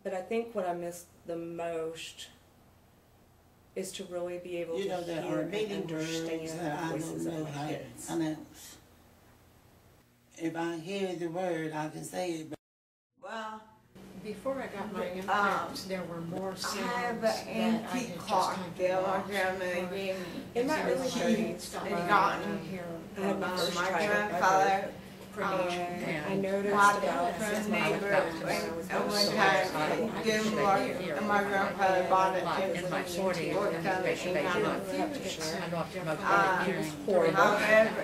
But I think what I miss the most is to really be able to hear and understand the voices of my kids. If I hear the word, I can say it. Well, before I got my implants, there were more sounds I have that an I had antique just clock kind of that my lost. grandmother gave me. In my early 30s, It's gotten here. I had my first my child. grandfather. And I noticed Bought it about from 6 a months neighbor ago when I was at one so time, didn't work, and my grandfather bought it too. In my 40s, Worked on it in I months. lost most Uh, of the hearing. horrible. However,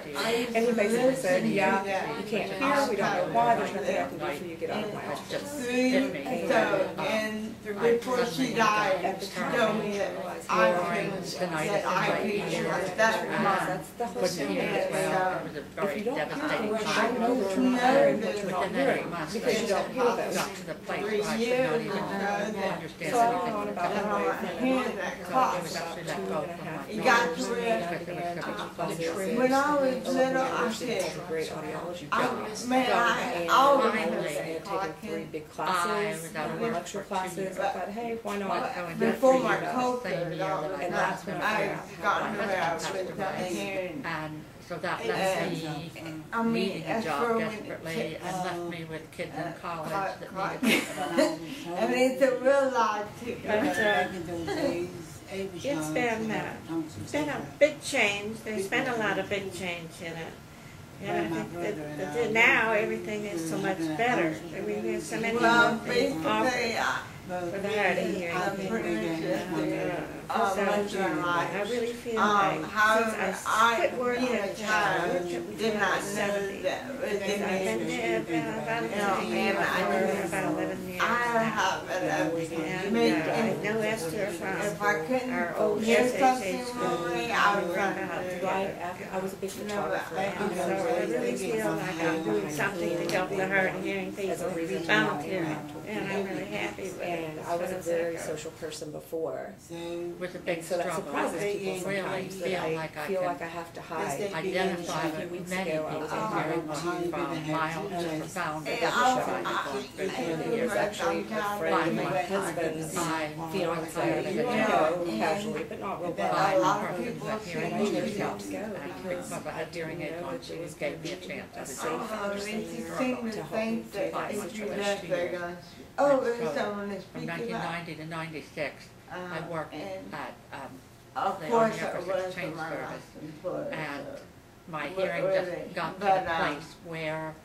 And he basically said, yeah, you can't hear, we don't know why, there's nothing I can do for you, get out of my office. Just three, hit me. so, and before she died, she told me that I could, that I could hear that month. That's the whole Couldn't thing. hear as well. It was a If very you don't hear devastating things, time. I know that you're not hearing, but you're not hearing, because you don't hear them. Got to the place 3 where I could years not even ago, understand So I anything. went on about and that way I'm for hearing that It was cough. actually let go from my You got to nose. where, when I was little, I said, great audiology man, I I always had taken 3 big classes, lecture classes. I thought, hey, why not? before my And cold and that's when I got to where I was without hearing. And so that And, left me I mean, needing a that's job for desperately and left me with kids in college that college. needed I mean, it's a real lot to It's been a big change. There's been a lot of big change in it. And I think that now everything is so much better. I mean, there's so many well, more things offered basically, for the hard of hearing. I'm pretty much I really feel like since I quit working being a child, did not know that I've been there about about 11 years I now. have it And I know Esther if from I our couldn't old hear HOH something school. wrong, I would run Right after, I was a big photographer. And so I really feel like I'm doing something to help the hard of hearing people volunteering. And I'm really happy with it. And I was a very social person before. with a big And so that struggle. surprises people Really sometimes, that feel I like I feel can like I have to hide. identify A few with weeks many ago, I people was in in hearing Maryland from mild to profound. And And it was actually a friend of my husband's fiance that you know casually, but not real A well. lot of people And I chose not to go because I had hearing aids on, she just gave me a chance. I was It seemed to think that if you left, they're gonna, there's someone to From speak about. 1990 to 96, I worked and at of the course Army Air it Force was Exchange for my Service, husband, but, and my Where- hearing where just they- got to but, the place where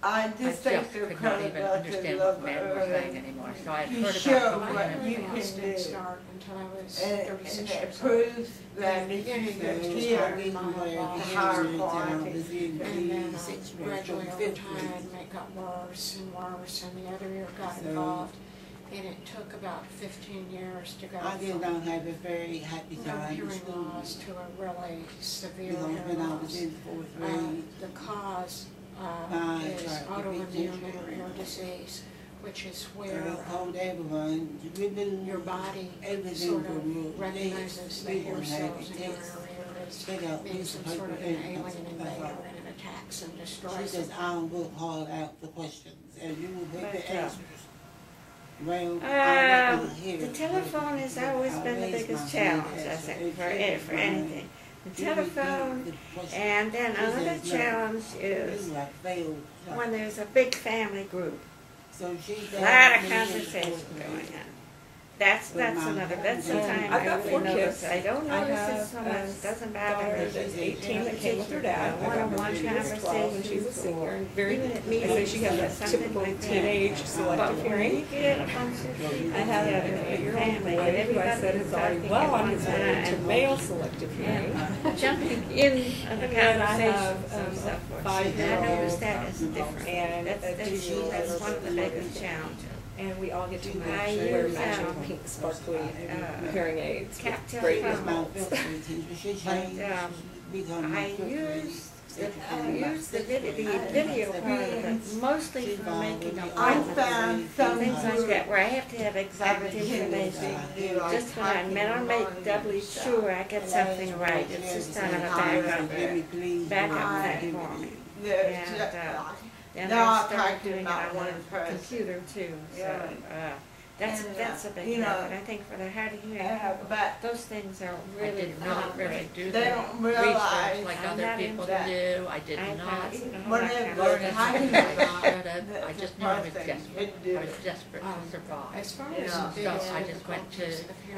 I I just just think they're could not kind of even relative understand love what men were saying anymore. So I had You heard show about what it. you I can didn't do. start until I was And 36 it years old. proves that if you Beginning can it was hear hard my the boss. higher quality. And then gradually over time it got worse and worse and the other ear got involved. And it took about 15 years to go I did from not have a very happy no time in hearing school. loss to a really severe Because when hearing I was loss. in 4th grade, The cause is tried to autoimmune be inner ear disease, which is where told everyone to remove your body everything sort from your of recognizes the hair cells in your text. ear as Take out being piece some of sort paper of an and alien that's invader all. and it attacks and She destroys says, it. I'll look hard out the questions and you will get the But, answers. Well, I'm not gonna hear The it. telephone has always I been the raised biggest my challenge, hand I and think, said, for anything. The telephone, and then another challenge is when there's a big family group. So A lot of conversation going on. That's another, that's the time I've I got really 4 notice. kids. I don't I notice it have so much, it doesn't a bother daughter me. that's 18 that came with her dad. I got One-on-one one she's 12 and she's a senior. And very, Even at I say meetings, she has that something typical like that. teenage selective But hearing. when you get a bunch of people I have together, an big 8-year-old family, boy and who I said everybody's is already talking well at on one his way to time. male selective hearing. Jumping in on the And then I conversations have and so forth. a 5-year-old I noticed that as different. and a That's 2-year-old one of the biggest challenges. and we all get to I wear use, matching pink sparkly hearing aids with Capture great phone. results. But I use the video part of it mostly for making I appointments found and some things like that, where I have to have exact information. Just when I make doubly sure I get something right, it's just kind of a backup for me. And, And Now I I'm started talking doing it about on one the person. computer too, so, Yeah. that's a big you know, help, and I think for the hard of hearing people, but those things are I really did not really great. do they the don't research realize like I'm other not people into that. do. I did iPods not and all When that they're kind of learn We're as stuff. talking much as I about should have. I the just knew I was person desperate. didn't do I was it. desperate to survive. As far Yeah. as So the I just went to,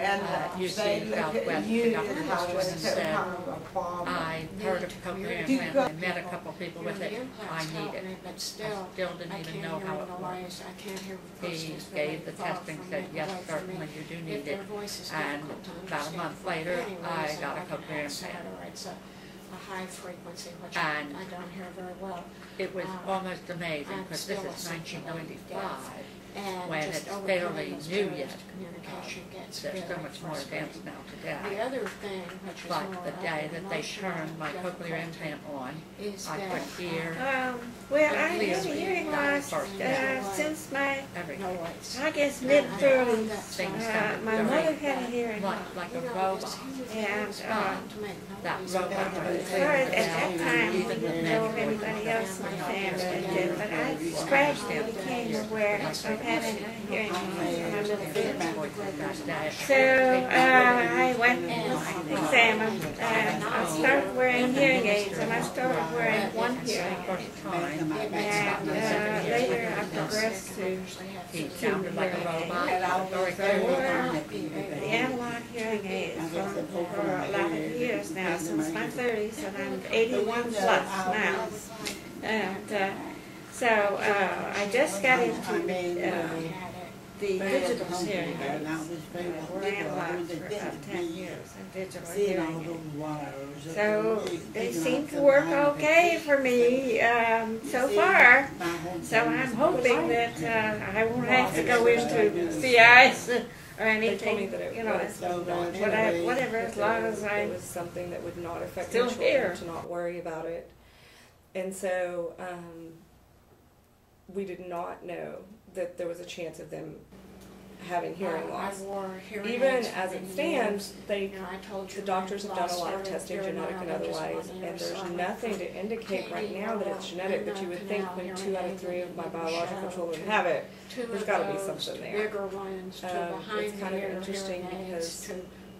And UC they look at Southwest you to Dr. as how Christian it's and so said, kind of a problem. I heard of cochlear You implant go- and met a couple people with it. I need it. But I still, still didn't even know how it worked. I can't hear the He person who's gave the very far testing, from said, me, yes, away from me. certainly you do If need their it. voice is And difficult to about a understand month for later, any I reason, got a like an cochlear accent implant. or it's a high frequency, which And I don't hear very well. It was almost amazing I'm because this still is essentially 1995. And When just it's overcoming fairly those new barriers yet. to communication gets There's so very much more frustrating. advanced now The today. other thing, which is But more the of day an that they emotional turned my cochlear difficulty implant on, is I that, could hear Well, I Clearly, had hearing that loss first since my, everything. noise. I guess And mid-thirties. Things sounded My very mother had a hearing loss. like a You know, robot. just hearing And, things uh, to make That noise. robot At was that time, even we the didn't men know were anybody else in the family did, but I gradually became aware of having a hearing loss when I lived there. So I went and was examined, and I started wearing hearing aids, and I started wearing one hearing aid. And later I progressed to He sounded like a robot. Very So I good. wore the analog hearing aids for a lot of years now, since my 30s, and I'm 81 plus now. And so I just got into the digital hearing aids. I wore analog for about 10 years, and digital hearing aids. So they seem to work okay for me so far. So I'm hoping that I won't have to go into CIs or They told me anything, that it you know, was whatever, as long as it I'm was something that would not affect still my children, here. to not worry about it. And so we did not know that there was a chance of them having hearing loss. I wore hearing Even aids for as it many stands, years. they You know, I told you the doctors have my done a loss lot of started testing, during genetic my and religious otherwise, one and year, so there's I went nothing from to indicate right now that it's genetic, but you would think when canal 2 out of 3 of my biological children have it, two there's of got to be those, something there. Bigger ones, to behind It's kind of the ear interesting hearing aids, because to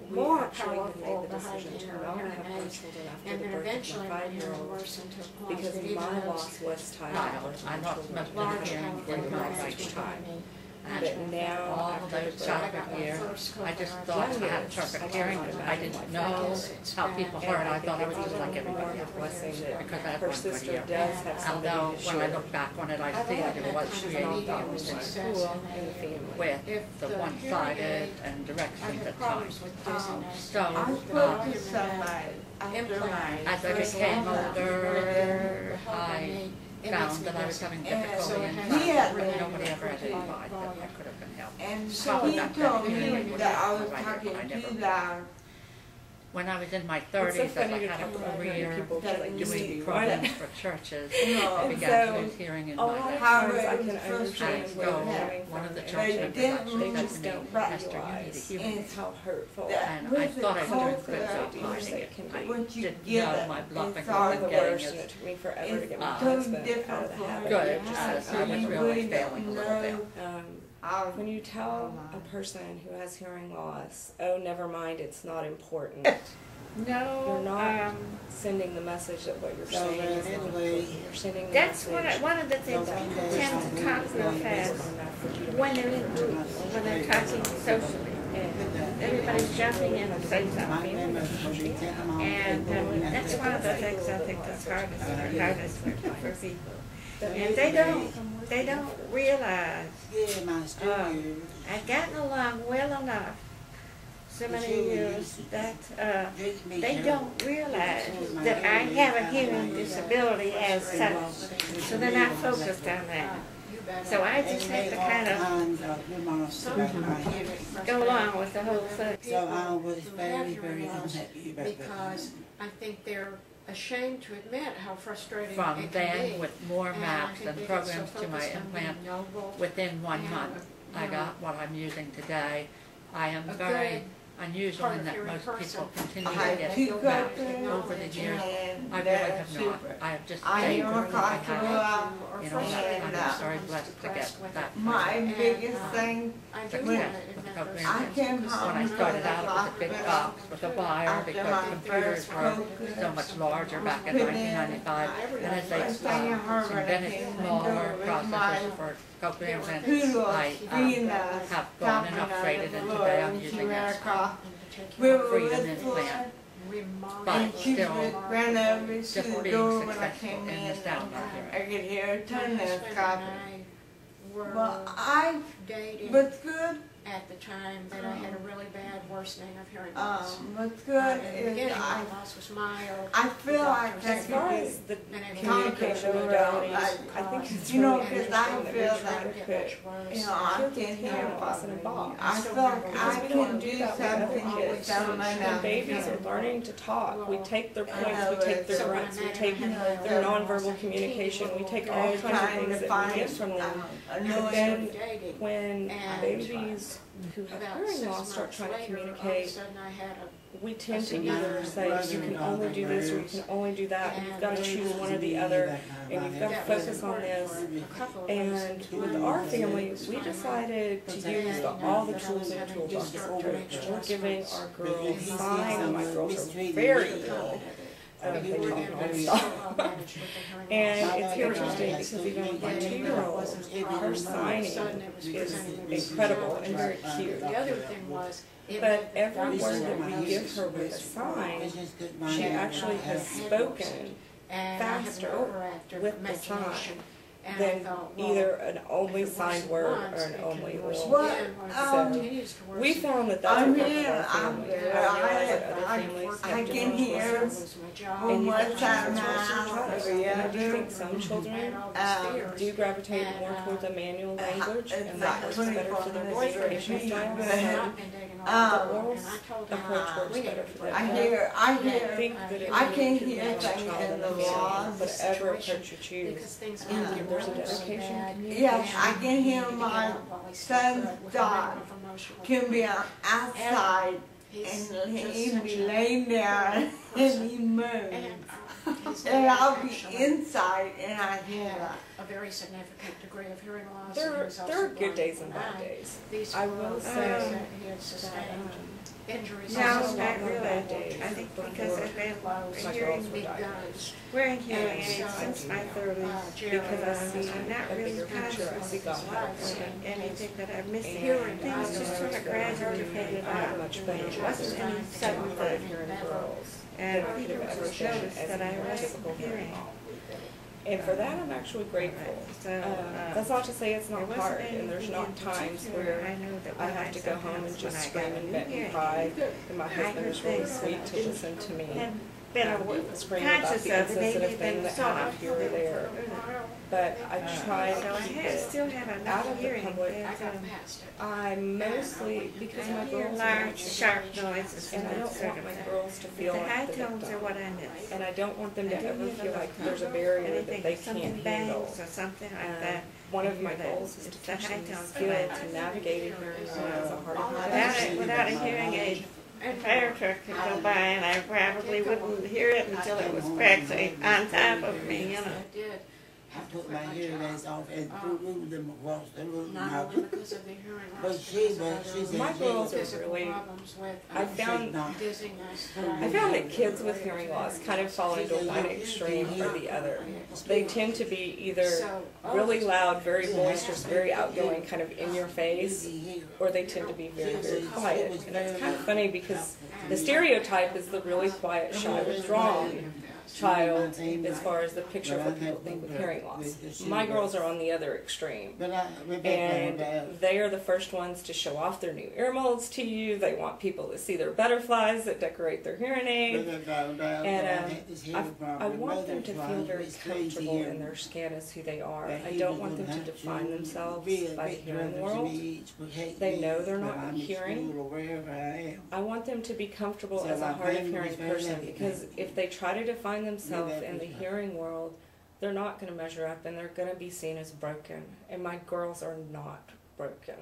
we more actually had powerful made the behind decision the to ear not hearing have aids. children after And the then birth of eventually my my hearing 5-year-old worsened to a point because that even my those loss was tied to I birth of my lost children. most of large the hearing powerful in my hearing aids right were eye. behind me. But now, All after those the birth childhood of my years, first I just cochlear thought I implant, had perfect I hearing. cannot I didn't imagine know it's how bad. people And heard. I think thought I was it's just like even more everybody of a else. blessing that Because I had her one good sister year. does have somebody Although to when I share. look back on it, I I've see had that it was she's created not the only success one in in the family. with If the the one-sided hearing aid- and I directions had at problems times. with dizziness. So, I spoke to somebody after my as I first became implant. older, I found that I was having difficulty in fact, nobody ever identified that I could have been helped. And So so he that told hearing me aid that I was was right, talking I never- too loud. When I was in my It's so 30s, as funny I to had talk a about hearing career people that like doing doing me. programs for churches, You I know, And began so, to lose hearing in a my lot of left. How times I it can was understand frustrating where So, you're coming one of the from. church They members didn't actually They said just to me, don't Esther, you need a realize hearing aid. how hurtful that And I with thought I the was doing cochlear good ideas hiding that it. can I be. once you didn't get know it, my bluffing it's was all One of the getting worst, as and it took me forever to it's get my so husband out different of the for habit. her. good, Yeah, so I was you really really failing a don't little bit. know. I'll- When you tell a person who has hearing loss, oh, never mind, it's not important, No, you're not sending the message that what you're So saying is then not anyway, important. You're sending the that's message. one of the things So people that tend to talk real fast when they're in groups, when they're talking socially. And everybody's jumping in to say My something. name is Bobby Tenenbaum. And that's one of the things I think that's hardest for people. And they don't realize, Yeah, my student. I've gotten along well enough so many years that they don't realize that I have a hearing disability as such. So they're not focused on that. So I just have to kind of go along with the whole thing. So I was who have very, hearing very loss unhappy about that. because I think they're ashamed to admit how frustrating From it can then, be. with more And I maps think and they get so programs to my focused on being implant, noble. within 1 and, month, I you know, got what I'm using today. I am a very good unusual in that most people continue I to two get back girlfriends over the years. and I really they're have not. super. I have just I stayed am with a what I have. cocktail. You know, I'm just very blessed to get that. My biggest thing, I do when want to admit those I things came because home When I from started the out with a big hospital, box with a buyer after because my computers first were focus, so much larger back in put in 1995, and as they first thing I heard when I invented came into smaller it was processors my for copiers, and poodle I being have gone and upgraded, and today I'm using a a we were Freedom with implant. But and she still, ran over to just the being door when I successful came in in. the sound market. I could hear her turn that copy. Were Well, I dating what's good, at the time that I had a really bad worsening of hearing loss. what's In good the is beginning, my loss was mild. I feel like As far I as the And it communication conquered the modalities, world. I think it's You know, really because interesting I that feel we that, try to put I kids can with hear hearing loss in a box. I feel like I Because we can don't do do that with other something kids. with someone When else. babies are learning to talk, we take their points, we take their So when I grunts, we met take him, I had their no nonverbal communication, we take all kinds of Trying things to that we find get from them. a But new then dating. when And babies who have About hearing 6 loss start months trying to later, all of a communicate, sudden I had we tend to Yeah. either say you can only do this or you can only do that, and you've got to choose one or the other, and you've got to focus on this. a couple of And with our family, we decided to use all the tools in the toolbox approach. We're giving our girls sign, and my girls are very ill. They talk nonstop. And it's interesting because even with my 2-year-old, her signing is incredible and very cute. The other thing was, But every word that we give her with a sign, she actually has spoken faster with the sign than either an only signed word or an only oral. So we found that that's a work with our family. I realize that other families I have can different hear choices. one And you more have to time choose now, every And I do think some children do gravitate more towards a manual language, and that works better for their communication style. The oral approach works better for them. I I think that it I really can can hear help a things child in in the the family, laws. whatever approach you choose. There's a dedication. Yes, I can hear my son's dog can be outside and he'd be laying there and he moves. And I'll be inside and I hear that. a very significant degree of hearing loss. There are good days and bad days. I will say that he had sustained injuries. No, Just not not really. bad days I think before because I've been my hearing, girls were diagnosed. wearing hearing And aids so, since my 30s. Because I see I'm not a really bigger picture, I see God conscious help. of anything that I've missed. And Things just sort of gradually faded I'm out. much better. It wasn't any sudden hard thing. hearing girls. And than I people could have ever just been noticed as that I a wasn't typical hearing. And for that, I'm actually grateful. So, That's not to say it's there not wasn't hard, and there's anything not in times particular where I know that I when have to go home and sometimes just when I scream got and a beg new and hearing cry. And my I husband heard is really things sweet that to didn't listen to me. had been Scream about conscious the of, maybe insensitive thing been that soft. happened here or there. But I try So I to keep had, it still have out enough of the hearing public. I that got past it. I mostly, because I my hear girls are large, much sharp noises and and I that don't sort want of my thing. girls to feel The like high the tones are victim. what I miss. And I don't want them to I do ever hear feel the like low there's a tones. barrier that Anything, they something can't handle. bangs or something like that. One of I my hear that. goals is to It's the teach high them the tones skill that I to navigate a hearing loss as a hard Without a hearing aid, a fire truck could go by and I probably wouldn't hear it until it was practically on top of me, you know. I did. I took my hearing aids off and threw them across the room. Not only because of the hearing But loss, she- because of but she other said My girls are physical really, problems with I found dizziness. that kids with hearing loss kind of fall into one extreme or the other. They tend to be either really loud, very boisterous, very outgoing, kind of in your face, or they tend to be very, very quiet. And it's kind of funny because the stereotype is the really quiet, shy, withdrawn child as far as the picture of what people think with hearing loss. My girls are on the other extreme. And they are the first ones to show off their new ear molds to you. They want people to see their butterflies that decorate their hearing aid. And I want them to feel very comfortable in their skin as who they are. I don't want them to define themselves by the hearing world. They know they're not hearing. I want them to be comfortable as a hard of hearing person, because if they try to define themselves in the hearing world, they're not going to measure up and they're going to be seen as broken. And my girls are not broken.